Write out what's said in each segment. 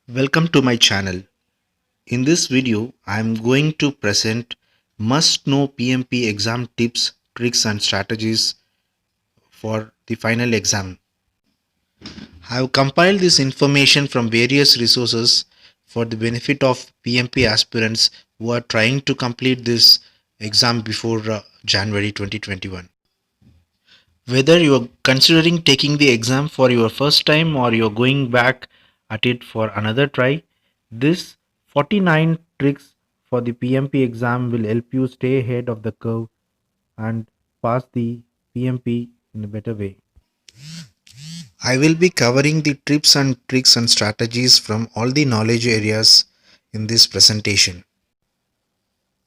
Welcome to my channel. In this video, I am going to present must-know PMP exam tips, tricks and strategies for the final exam. I have compiled this information from various resources for the benefit of PMP aspirants who are trying to complete this exam before January 2021. Whether you are considering taking the exam for your first time or you are going back at it for another try, this 49 tricks for the PMP exam will help you stay ahead of the curve and pass the PMP in a better way. I will be covering the tips and tricks and strategies from all the knowledge areas in this presentation.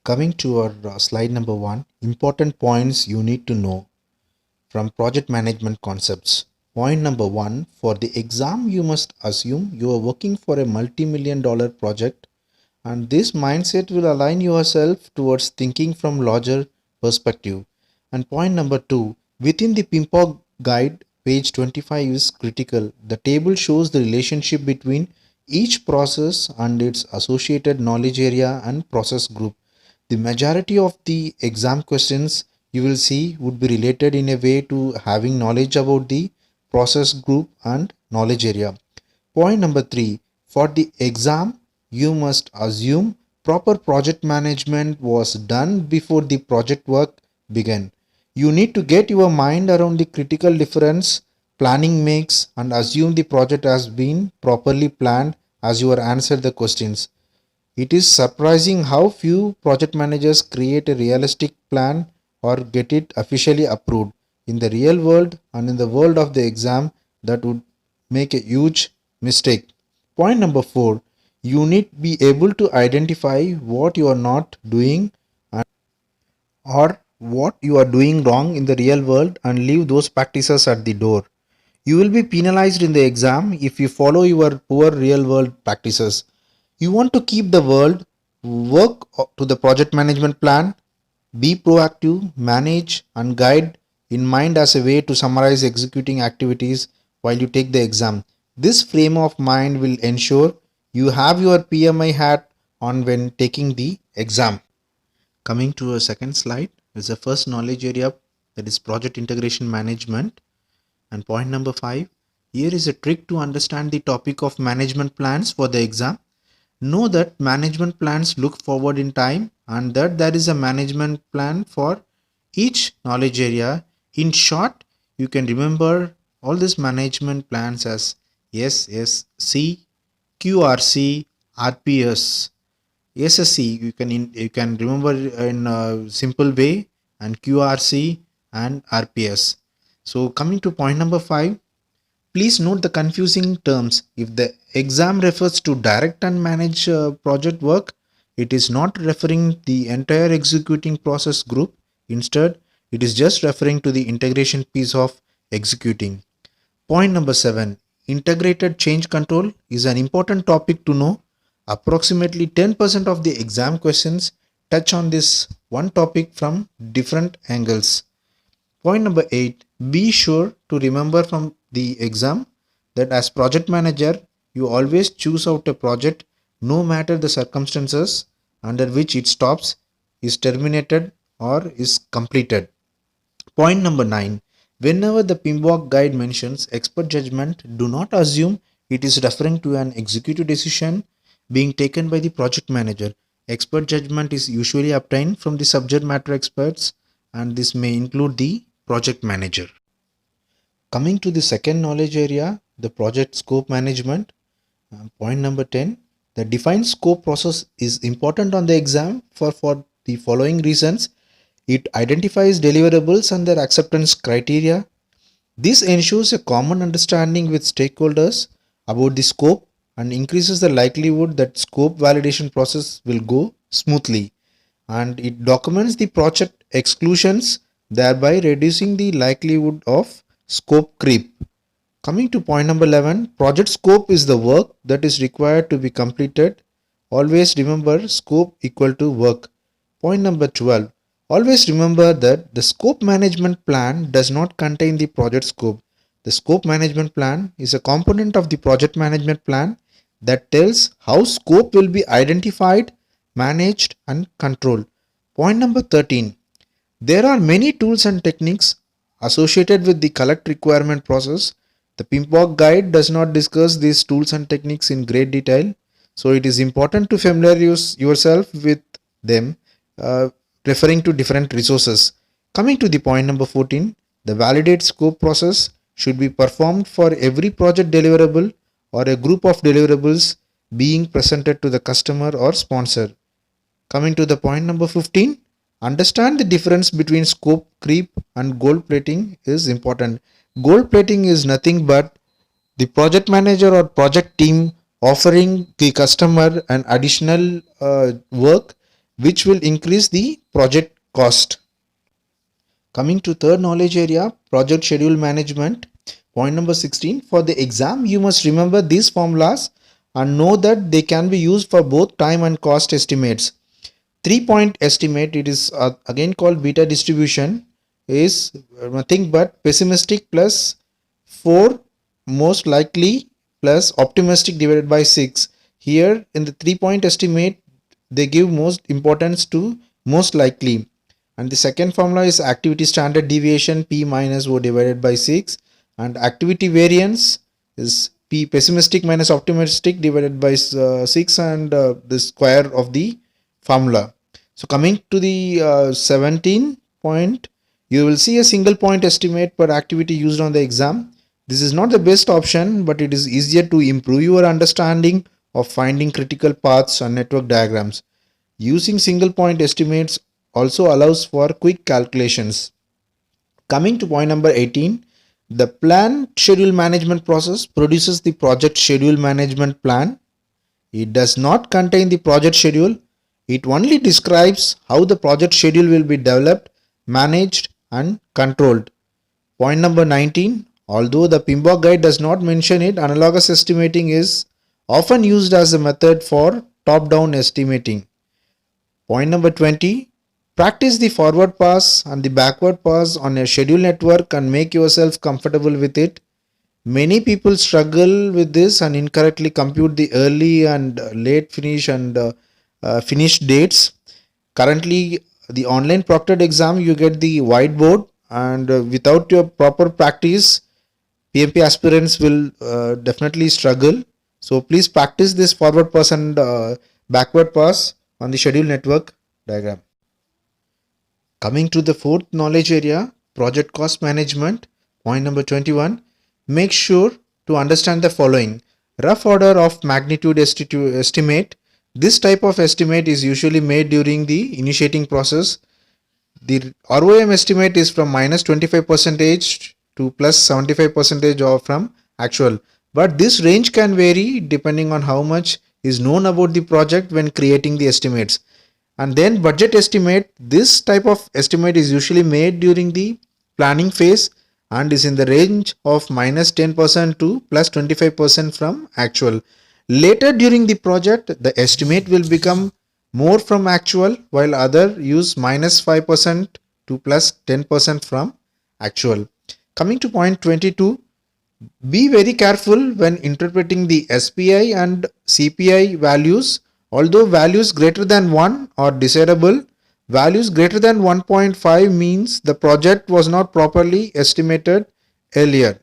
Coming to our slide number 1, important points you need to know from project management concepts. Point number 1, for the exam you must assume you are working for a multi-million dollar project, and this mindset will align yourself towards thinking from larger perspective. And point number 2, within the PMPOK guide, page 25 is critical. The table shows the relationship between each process and its associated knowledge area and process group. The majority of the exam questions you will see would be related in a way to having knowledge about the process group and knowledge area. Point number 3, for the exam you must assume proper project management was done before the project work began. You need to get your mind around the critical difference planning makes and assume the project has been properly planned as you are answered the questions. It is surprising how few project managers create a realistic plan or get it officially approved. In the real world and in the world of the exam, that would make a huge mistake. Point number 4, you need to be able to identify what you are not doing or what you are doing wrong in the real world and leave those practices at the door. You will be penalized in the exam if you follow your poor real world practices. You want to keep the world, work to the project management plan, be proactive, manage and guide in mind as a way to summarize executing activities while you take the exam. This frame of mind will ensure you have your PMI hat on when taking the exam. Coming to a second slide is the first knowledge area, that is project integration management. And point number 5, here is a trick to understand the topic of management plans for the exam. Know that management plans look forward in time and that there is a management plan for each knowledge area. In short, you can remember all these management plans as SSC, QRC, RPS. SSC you can remember in a simple way, and QRC and RPS. So coming to point number 5, please note the confusing terms. If the exam refers to direct and manage project work, it is not referring the entire executing process group. Instead, it is just referring to the integration piece of executing. Point number 7, integrated change control is an important topic to know. Approximately 10% of the exam questions touch on this one topic from different angles. Point number 8, be sure to remember from the exam that as project manager, you always choose out a project no matter the circumstances under which it stops, is terminated or is completed. Point number 9, whenever the PMBOK guide mentions expert judgment, do not assume it is referring to an executive decision being taken by the project manager. Expert judgment is usually obtained from the subject matter experts, and this may include the project manager. Coming to the second knowledge area, the project scope management. Point number 10, the defined scope process is important on the exam for the following reasons. It identifies deliverables and their acceptance criteria. This ensures a common understanding with stakeholders about the scope and increases the likelihood that scope validation process will go smoothly. And it documents the project exclusions, thereby reducing the likelihood of scope creep. Coming to point number 11, project scope is the work that is required to be completed. Always remember scope equal to work. Point number 12, always remember that the scope management plan does not contain the project scope. The scope management plan is a component of the project management plan. that tells how scope will be identified, managed and controlled. Point number 13. There are many tools and techniques associated with the collect requirement process. The PMBOK guide does not discuss these tools and techniques in great detail, so it is important to familiarize yourself with them, uh, referring to different resources. Coming to the point number 14, the validate scope process should be performed for every project deliverable or a group of deliverables being presented to the customer or sponsor. Coming to the point number 15, understand the difference between scope creep and gold plating is important. Gold plating is nothing but the project manager or project team offering the customer an additional work which will increase the project cost. Coming to third knowledge area, project schedule management. Point number 16, for the exam you must remember these formulas and know that they can be used for both time and cost estimates. 3-point estimate, it is again called beta distribution, is nothing but pessimistic plus 4 most likely plus optimistic divided by 6. Here in the 3-point estimate they give most importance to most likely, and the second formula is activity standard deviation p minus o divided by 6, and activity variance is p pessimistic minus optimistic divided by 6, and the square of the formula. So coming to the 17 point, you will see a single point estimate per activity used on the exam. This is not the best option, but it is easier to improve your understanding of finding critical paths and network diagrams. Using single point estimates also allows for quick calculations. Coming to point number 18, the plan schedule management process produces the project schedule management plan. It does not contain the project schedule. It only describes how the project schedule will be developed, managed and controlled. Point number 19, although the PMBOK guide does not mention it, analogous estimating is often used as a method for top-down estimating. Point number 20, practice the forward pass and the backward pass on a schedule network and make yourself comfortable with it. Many people struggle with this and incorrectly compute the early and late finish and finish dates. Currently, the online proctored exam, you get the whiteboard, and without your proper practice, PMP aspirants will definitely struggle. So please practice this forward pass and backward pass on the schedule network diagram. Coming to the fourth knowledge area, project cost management. Point number 21, make sure to understand the following. Rough order of magnitude estimate. This type of estimate is usually made during the initiating process. The ROM estimate is from minus 25% to plus 75% or from actual. But this range can vary depending on how much is known about the project when creating the estimates. And then budget estimate, this type of estimate is usually made during the planning phase and is in the range of minus 10% to plus 25% from actual. Later during the project, the estimate will become more from actual, while other use minus 5% to plus 10% from actual. Coming to point 22, be very careful when interpreting the SPI and CPI values. Although values greater than 1 are desirable, values greater than 1.5 means the project was not properly estimated earlier.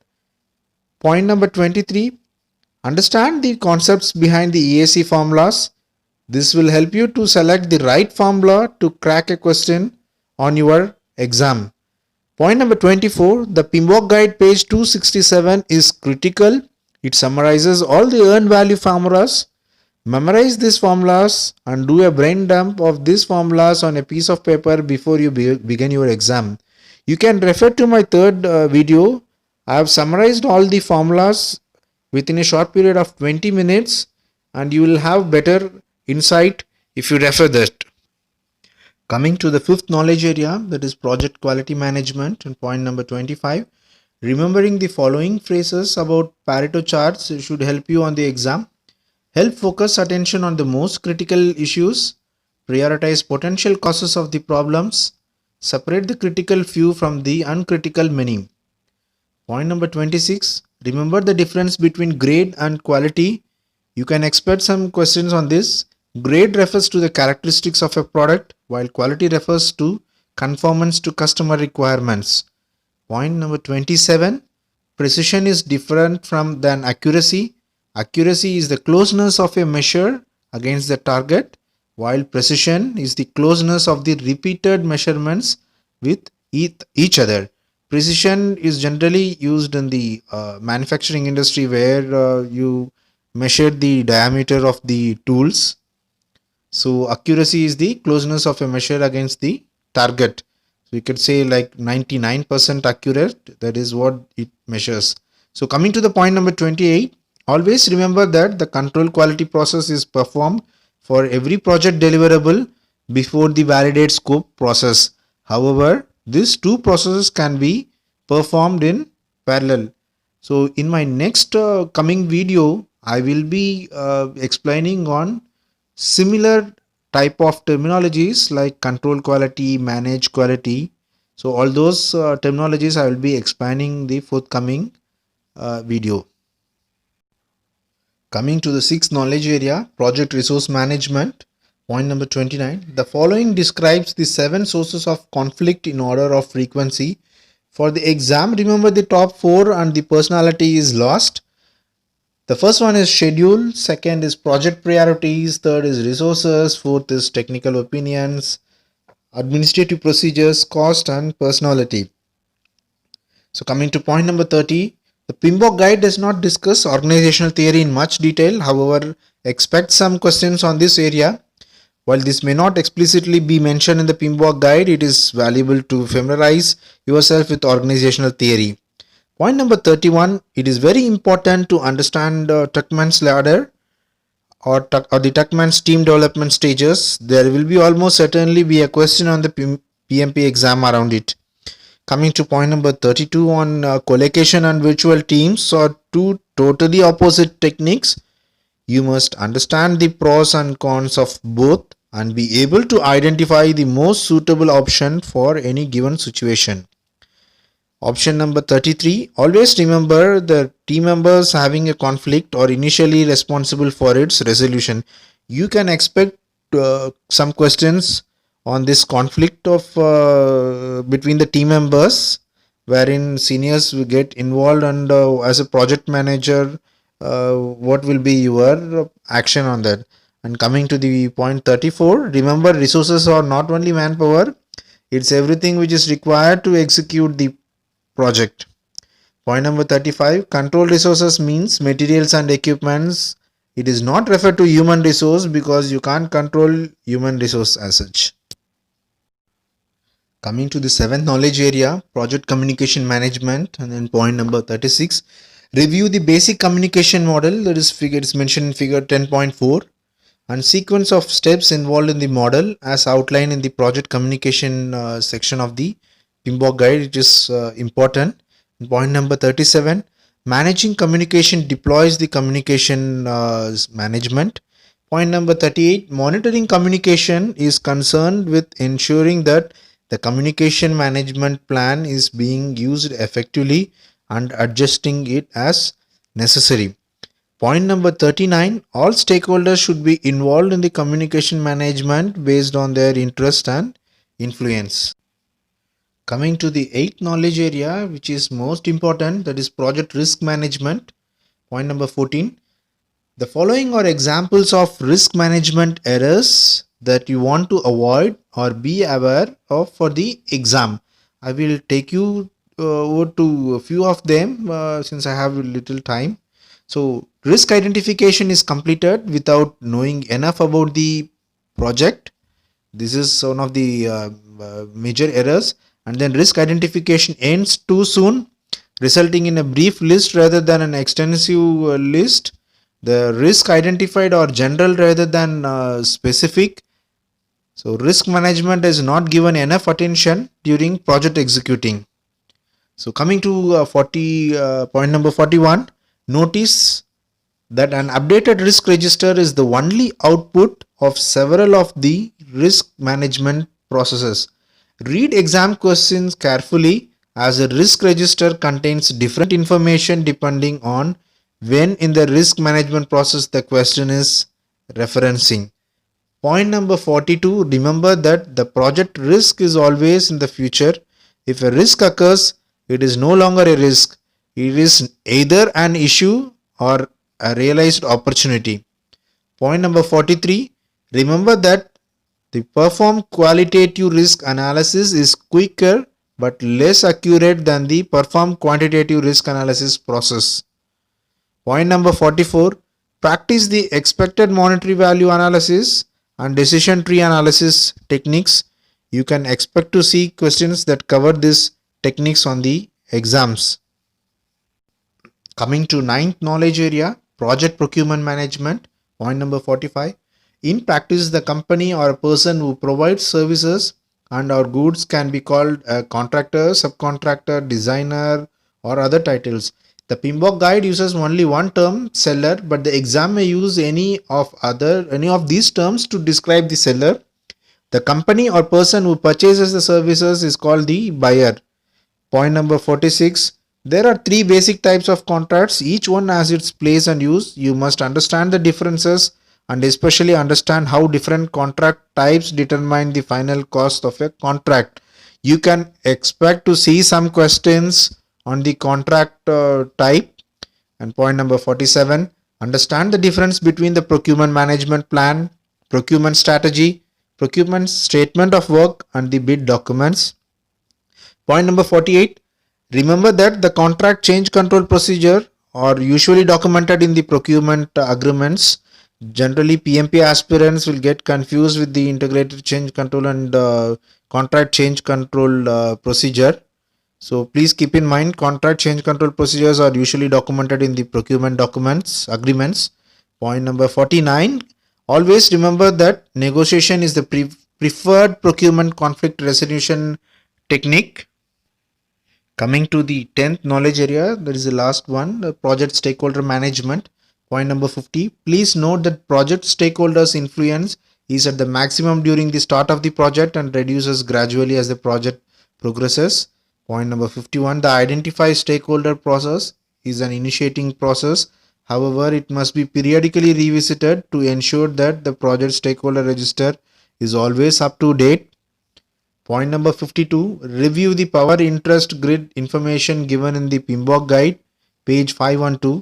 Point number 23, understand the concepts behind the EAC formulas. This will help you to select the right formula to crack a question on your exam. Point number 24, the PMBOK guide page 267 is critical. It summarizes all the earned value formulas. Memorize these formulas and do a brain dump of these formulas on a piece of paper before you begin your exam. You can refer to my third video. I have summarized all the formulas within a short period of 20 minutes and you will have better insight if you refer that. Coming to the fifth knowledge area, that is project quality management, and point number 25, remembering the following phrases about Pareto charts should help you on the exam. Help focus attention on the most critical issues, prioritize potential causes of the problems, separate the critical few from the uncritical many. Point number 26, remember the difference between grade and quality. You can expect some questions on this. Grade refers to the characteristics of a product, while quality refers to conformance to customer requirements. Point number 27. Precision is different from than accuracy. Accuracy is the closeness of a measure against the target, while precision is the closeness of the repeated measurements with each other. Precision is generally used in the manufacturing industry where you measure the diameter of the tools. So accuracy is the closeness of a measure against the target. So you could say like 99% accurate, that is what it measures. So coming to the point number 28, always remember that the control quality process is performed for every project deliverable before the validate scope process. However, these two processes can be performed in parallel. So in my next coming video, I will be explaining on similar type of terminologies like control quality, manage quality. So all those terminologies I will be explaining the forthcoming video. Coming to the sixth knowledge area, project resource management. Point number 29. The following describes the 7 sources of conflict in order of frequency. For the exam, remember the top 4 and the personality is lost. The first one is schedule, second is project priorities, third is resources, fourth is technical opinions, administrative procedures, cost, and personality. So coming to point number 30, the PMBOK guide does not discuss organizational theory in much detail. However, expect some questions on this area. While this may not explicitly be mentioned in the PMBOK guide, it is valuable to familiarize yourself with organizational theory. Point number 31, it is very important to understand Tuckman's ladder or the Tuckman's team development stages. There will be almost certainly be a question on the PMP exam around it. Coming to point number 32 on collocation and virtual teams are two totally opposite techniques. You must understand the pros and cons of both and be able to identify the most suitable option for any given situation. Option number 33, always remember the team members having a conflict or initially responsible for its resolution. You can expect some questions on this conflict of between the team members, wherein seniors will get involved, and as a project manager, what will be your action on that. And coming to the point 34, remember resources are not only manpower, it's everything which is required to execute the project. Point number 35, control resources means materials and equipments. It is not referred to human resource because you can't control human resource as such. Coming to the seventh knowledge area, project communication management, and then point number 36, review the basic communication model that is mentioned in figure 10.4 and sequence of steps involved in the model as outlined in the project communication section of the PMBOK guide. It is important. Point number 37, managing communication deploys the communication management. Point number 38, monitoring communication is concerned with ensuring that the communication management plan is being used effectively and adjusting it as necessary. Point number 39, all stakeholders should be involved in the communication management based on their interest and influence. Coming to the eighth knowledge area, which is most important, that is project risk management. Point number 14, the following are examples of risk management errors that you want to avoid or be aware of for the exam. I will take you over to a few of them since I have a little time. So risk identification is completed without knowing enough about the project. This is one of the major errors. And then risk identification ends too soon, resulting in a brief list rather than an extensive list. The risk identified are general rather than specific. So risk management is not given enough attention during project executing. So coming to point number 41, notice that an updated risk register is the only output of several of the risk management processes. Read exam questions carefully as a risk register contains different information depending on when in the risk management process the question is referencing. Point number 42, remember that the project risk is always in the future. If a risk occurs, it is no longer a risk. It is either an issue or a realized opportunity. Point number 43, remember that the perform qualitative risk analysis is quicker but less accurate than the perform quantitative risk analysis process. Point number 44, practice the expected monetary value analysis and decision tree analysis techniques. You can expect to see questions that cover these techniques on the exams. Coming to ninth knowledge area, project procurement management. Point number 45. In practice, the company or a person who provides services and or goods can be called a contractor, subcontractor, designer, or other titles. The PMBOK guide uses only one term, seller, but the exam may use any of these terms to describe the seller. The company or person who purchases the services is called the buyer. Point number 46. There are three basic types of contracts. Each one has its place and use. You must understand the differences and especially understand how different contract types determine the final cost of a contract. You can expect to see some questions on the contract type. And point number 47. Understand the difference between the procurement management plan, procurement strategy, procurement statement of work, and the bid documents. Point number 48. Remember that the contract change control procedure are usually documented in the procurement agreements. Generally, PMP aspirants will get confused with the integrated change control and contract change control procedure. So please keep in mind contract change control procedures are usually documented in the procurement documents, agreements. Point number 49. Always remember that negotiation is the preferred procurement conflict resolution technique. Coming to the 10th knowledge area, that is the last one, the project stakeholder management. Point number 50. Please note that project stakeholders' influence is at the maximum during the start of the project and reduces gradually as the project progresses. Point number 51. The identify stakeholder process is an initiating process. However, it must be periodically revisited to ensure that the project stakeholder register is always up to date. Point number 52. Review the power interest grid information given in the PMBOK guide, page 512.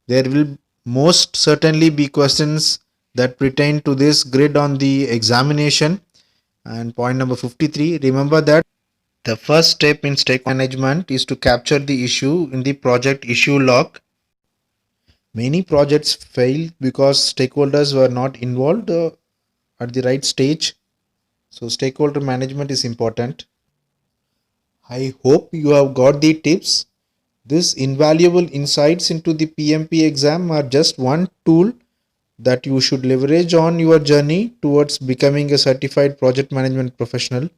There will most certainly be questions that pertain to this grid on the examination. And point number 53. Remember that the first step in stake management is to capture the issue in the project issue log. Many projects fail because stakeholders were not involved at the right stage. So stakeholder management is important. I hope you have got the tips. These invaluable insights into the PMP exam are just one tool that you should leverage on your journey towards becoming a certified project management professional.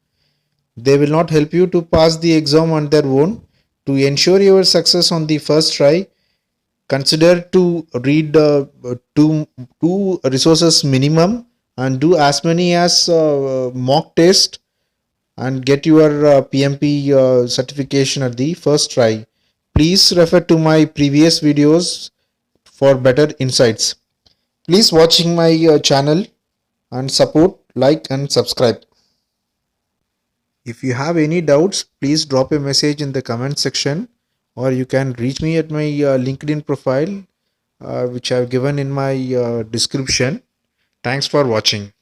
They will not help you to pass the exam on their own. To ensure your success on the first try, consider to read two resources minimum and do as many as mock test and get your PMP certification at the first try. Please refer to my previous videos for better insights. Please watching my channel and support, like and subscribe. If you have any doubts, please drop a message in the comment section or you can reach me at my LinkedIn profile which I have given in my description. Thanks for watching.